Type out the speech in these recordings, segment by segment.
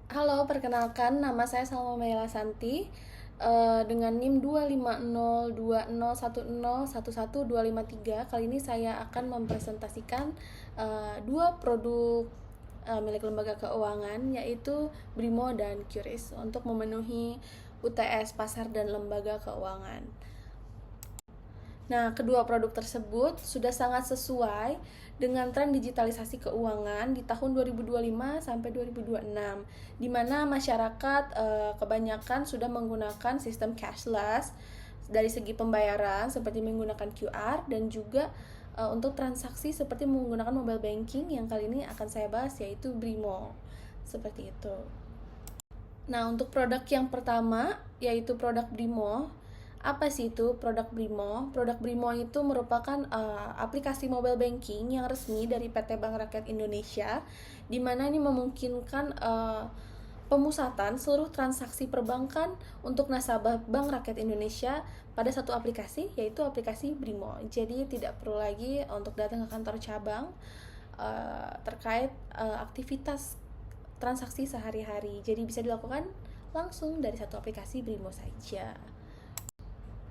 Halo, perkenalkan nama saya Salma Maila Santi dengan NIM 2502010111253. Kali ini saya akan mempresentasikan dua produk milik lembaga keuangan yaitu Brimo dan QRIS untuk memenuhi UTS pasar dan lembaga keuangan. Nah, kedua produk tersebut sudah sangat sesuai dengan tren digitalisasi keuangan di tahun 2025 sampai 2026, di mana masyarakat kebanyakan sudah menggunakan sistem cashless dari segi pembayaran seperti menggunakan QR dan juga untuk transaksi seperti menggunakan mobile banking yang kali ini akan saya bahas yaitu Brimo. Seperti itu. Nah, untuk produk yang pertama yaitu produk Brimo. Apa sih itu produk Brimo? Produk Brimo itu merupakan aplikasi mobile banking yang resmi dari PT Bank Rakyat Indonesia, di mana ini memungkinkan pemusatan seluruh transaksi perbankan untuk nasabah Bank Rakyat Indonesia pada satu aplikasi, yaitu aplikasi Brimo. Jadi tidak perlu lagi untuk datang ke kantor cabang terkait aktivitas transaksi sehari-hari. Jadi bisa dilakukan langsung dari satu aplikasi Brimo saja.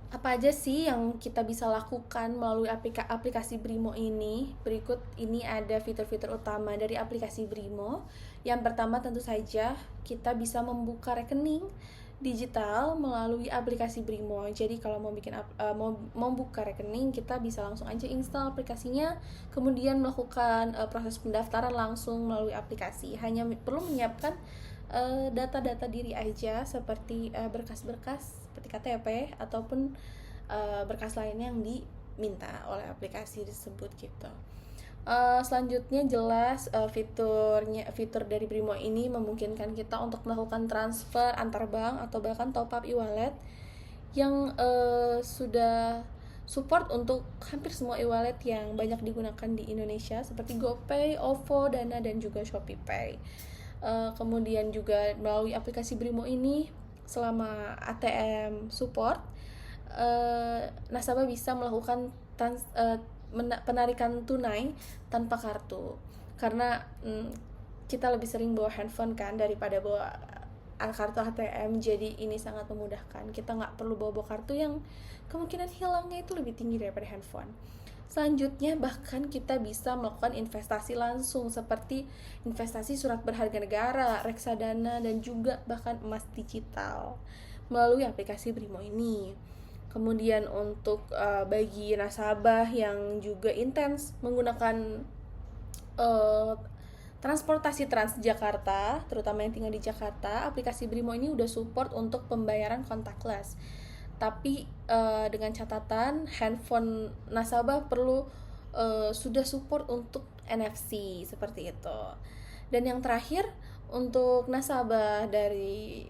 Apa aja sih yang kita bisa lakukan melalui aplikasi Brimo ini? Berikut ini ada fitur-fitur utama dari aplikasi Brimo. Yang pertama tentu saja kita bisa membuka rekening digital melalui aplikasi Brimo. Jadi kalau mau buka rekening, kita bisa langsung aja install aplikasinya, kemudian melakukan proses pendaftaran langsung melalui aplikasi. Hanya perlu menyiapkan data-data diri aja seperti berkas-berkas seperti KTP ataupun berkas lainnya yang diminta oleh aplikasi tersebut gitu. Selanjutnya jelas fitur dari Brimo ini memungkinkan kita untuk melakukan transfer antar bank atau bahkan top up e-wallet yang sudah support untuk hampir semua e-wallet yang banyak digunakan di Indonesia seperti GoPay, OVO, Dana, dan juga ShopeePay. Kemudian juga melalui aplikasi Brimo ini selama ATM support, nasabah bisa melakukan penarikan tunai tanpa kartu karena kita lebih sering bawa handphone kan daripada bawa kartu ATM, jadi ini sangat memudahkan. Kita nggak perlu bawa kartu yang kemungkinan hilangnya itu lebih tinggi daripada handphone. Selanjutnya bahkan kita bisa melakukan investasi langsung seperti investasi surat berharga negara, reksadana, dan juga bahkan emas digital melalui aplikasi Brimo ini. Kemudian untuk bagi nasabah yang juga intens menggunakan transportasi Transjakarta, terutama yang tinggal di Jakarta, aplikasi Brimo ini udah support untuk pembayaran contactless. Tapi dengan catatan handphone nasabah perlu sudah support untuk NFC seperti itu. Dan yang terakhir untuk nasabah dari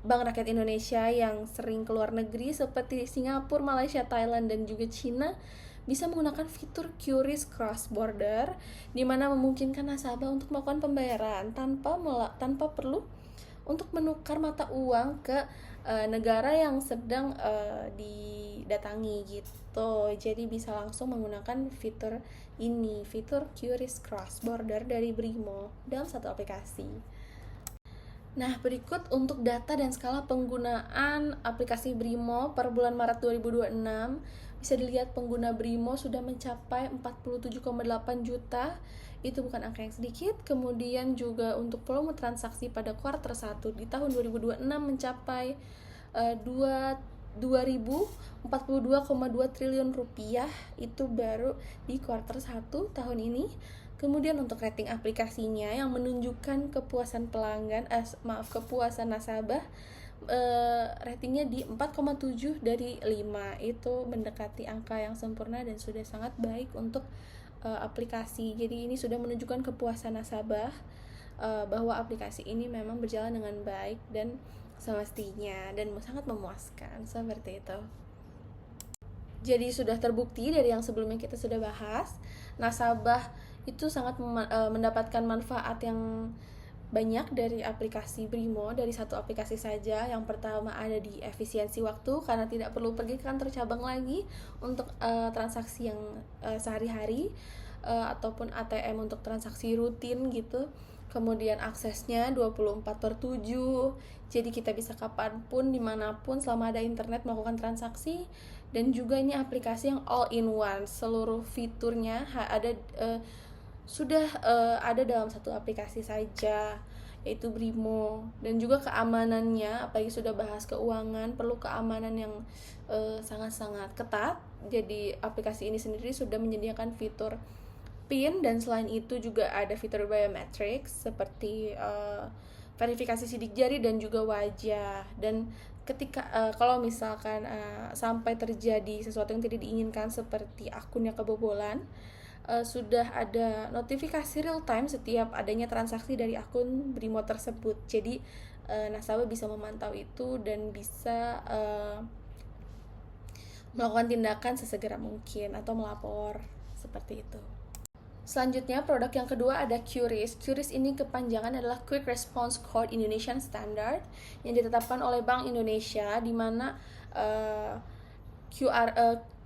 Bank Rakyat Indonesia yang sering keluar negeri seperti Singapura, Malaysia, Thailand, dan juga Cina bisa menggunakan fitur QRIS Cross Border, di mana memungkinkan nasabah untuk melakukan pembayaran tanpa perlu untuk menukar mata uang ke negara yang sedang didatangi gitu. Jadi bisa langsung menggunakan fitur ini, fitur QRIS Cross Border dari Brimo dalam satu aplikasi. Nah, berikut untuk data dan skala penggunaan aplikasi Brimo per bulan Maret 2026. Bisa dilihat pengguna Brimo sudah mencapai 47,8 juta. Itu bukan angka yang sedikit. Kemudian juga untuk volume transaksi pada kuartal 1 di tahun 2026 mencapai 2042,2 triliun rupiah. Itu baru di kuartal 1 tahun ini. Kemudian untuk rating aplikasinya yang menunjukkan kepuasan kepuasan nasabah, ratingnya di 4,7 dari 5. Itu mendekati angka yang sempurna dan sudah sangat baik untuk aplikasi. Jadi ini sudah menunjukkan kepuasan nasabah bahwa aplikasi ini memang berjalan dengan baik dan semestinya dan sangat memuaskan seperti itu. Jadi sudah terbukti dari yang sebelumnya kita sudah bahas, nasabah itu sangat mendapatkan manfaat yang banyak dari aplikasi Brimo, dari satu aplikasi saja. Yang pertama ada di efisiensi waktu karena tidak perlu pergi ke kantor cabang lagi untuk transaksi yang sehari-hari ataupun ATM untuk transaksi rutin gitu. kemudian aksesnya 24/7, jadi kita bisa kapanpun, dimanapun selama ada internet melakukan transaksi. Dan juga ini aplikasi yang all in one, seluruh fiturnya sudah ada dalam satu aplikasi saja, yaitu Brimo. Dan juga keamanannya, apalagi sudah bahas keuangan, perlu keamanan yang sangat-sangat ketat. Jadi aplikasi ini sendiri sudah menyediakan fitur PIN, dan selain itu juga ada fitur biometrics seperti verifikasi sidik jari dan juga wajah. Dan ketika kalau misalkan sampai terjadi sesuatu yang tidak diinginkan seperti akunnya kebobolan, sudah ada notifikasi real time setiap adanya transaksi dari akun Brimo tersebut. Jadi nasabah bisa memantau itu dan bisa melakukan tindakan sesegera mungkin atau melapor seperti itu. Selanjutnya, produk yang kedua ada QRIS. QRIS ini kepanjangan adalah Quick Response Code Indonesian Standard yang ditetapkan oleh Bank Indonesia, di mana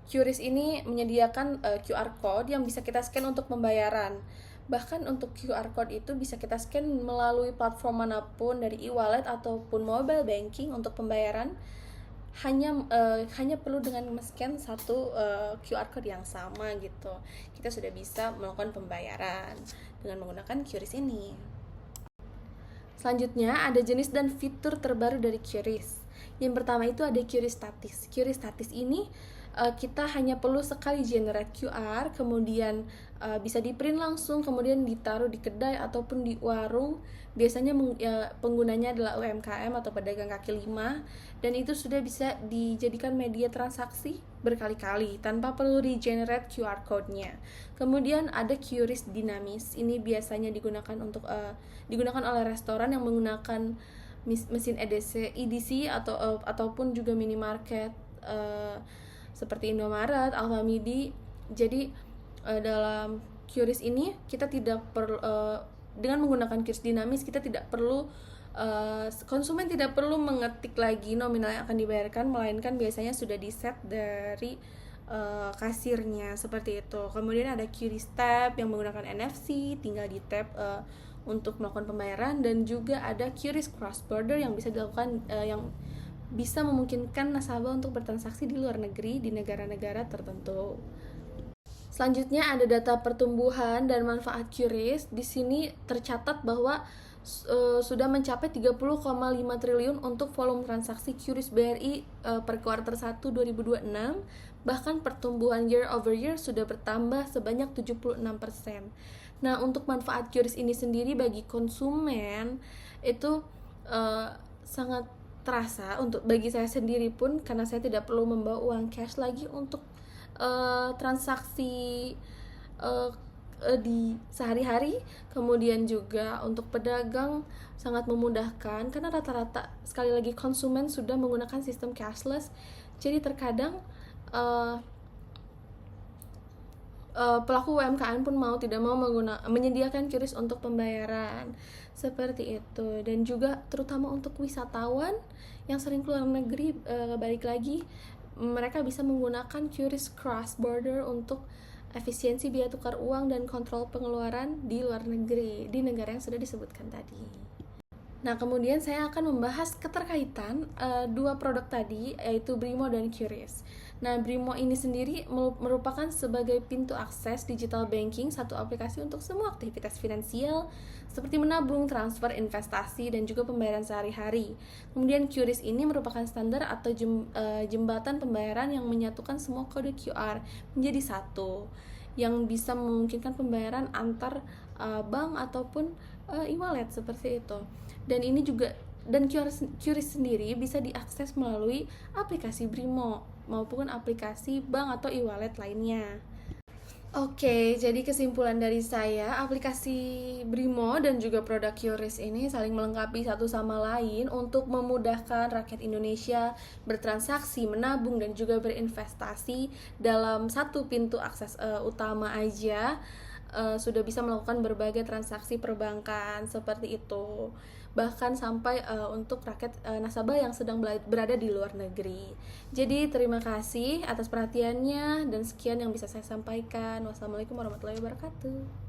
QRIS ini menyediakan QR code yang bisa kita scan untuk pembayaran. Bahkan untuk QR code itu bisa kita scan melalui platform manapun, dari e-wallet ataupun mobile banking untuk pembayaran. Hanya perlu dengan men-scan satu QR code yang sama gitu, kita sudah bisa melakukan pembayaran dengan menggunakan QRIS ini. Selanjutnya ada jenis dan fitur terbaru dari QRIS. Yang pertama itu ada QRIS statis. QRIS statis ini kita hanya perlu sekali generate QR, kemudian bisa di print langsung, kemudian ditaruh di kedai ataupun di warung. Biasanya penggunanya adalah UMKM atau pedagang kaki lima, dan itu sudah bisa dijadikan media transaksi berkali-kali tanpa perlu regenerate QR code-nya. Kemudian ada QRIS dinamis. Ini biasanya digunakan oleh restoran yang menggunakan mesin EDC ataupun juga minimarket seperti Indomaret, Alfamidi. Jadi dalam QRIS ini kita tidak perlu dengan menggunakan QRIS dinamis, kita tidak perlu konsumen tidak perlu mengetik lagi nominal yang akan dibayarkan, melainkan biasanya sudah di set dari kasirnya seperti itu. Kemudian ada QRIS Tap yang menggunakan NFC, tinggal di tap untuk melakukan pembayaran. Dan juga ada QRIS Cross Border yang bisa dilakukan yang bisa memungkinkan nasabah untuk bertransaksi di luar negeri, di negara-negara tertentu. Selanjutnya ada data pertumbuhan dan manfaat QRIS. Di sini tercatat bahwa sudah mencapai 30,5 triliun untuk volume transaksi QRIS BRI per kuartal 1 2026. Bahkan pertumbuhan year over year sudah bertambah sebanyak 76%. Nah, untuk manfaat QRIS ini sendiri bagi konsumen itu sangat terasa. Bagi saya sendiri pun, karena saya tidak perlu membawa uang cash lagi untuk transaksi di sehari-hari. Kemudian juga untuk pedagang sangat memudahkan, karena rata-rata sekali lagi konsumen sudah menggunakan sistem cashless. Jadi terkadang pelaku UMKM pun tidak mau menyediakan QRIS untuk pembayaran seperti itu. Dan juga terutama untuk wisatawan yang sering keluar negeri, balik lagi mereka bisa menggunakan QRIS Cross Border untuk efisiensi biaya tukar uang dan kontrol pengeluaran di luar negeri, di negara yang sudah disebutkan tadi. Nah, kemudian saya akan membahas keterkaitan dua produk tadi, yaitu Brimo dan QRIS. Nah, Brimo ini sendiri merupakan sebagai pintu akses digital banking, satu aplikasi untuk semua aktivitas finansial seperti menabung, transfer, investasi, dan juga pembayaran sehari-hari. Kemudian QRIS ini merupakan standar atau jembatan pembayaran yang menyatukan semua kode QR menjadi satu, yang bisa memungkinkan pembayaran antar bank ataupun e-wallet seperti itu. Dan QRIS sendiri bisa diakses melalui aplikasi Brimo maupun aplikasi bank atau e-wallet lainnya. Oke, jadi kesimpulan dari saya, aplikasi Brimo dan juga produk QRIS ini saling melengkapi satu sama lain untuk memudahkan rakyat Indonesia bertransaksi, menabung, dan juga berinvestasi dalam satu pintu akses utama aja. Sudah bisa melakukan berbagai transaksi perbankan seperti itu, bahkan sampai untuk rakyat nasabah yang sedang berada di luar negeri. Jadi terima kasih atas perhatiannya, dan sekian yang bisa saya sampaikan. Wassalamualaikum warahmatullahi wabarakatuh.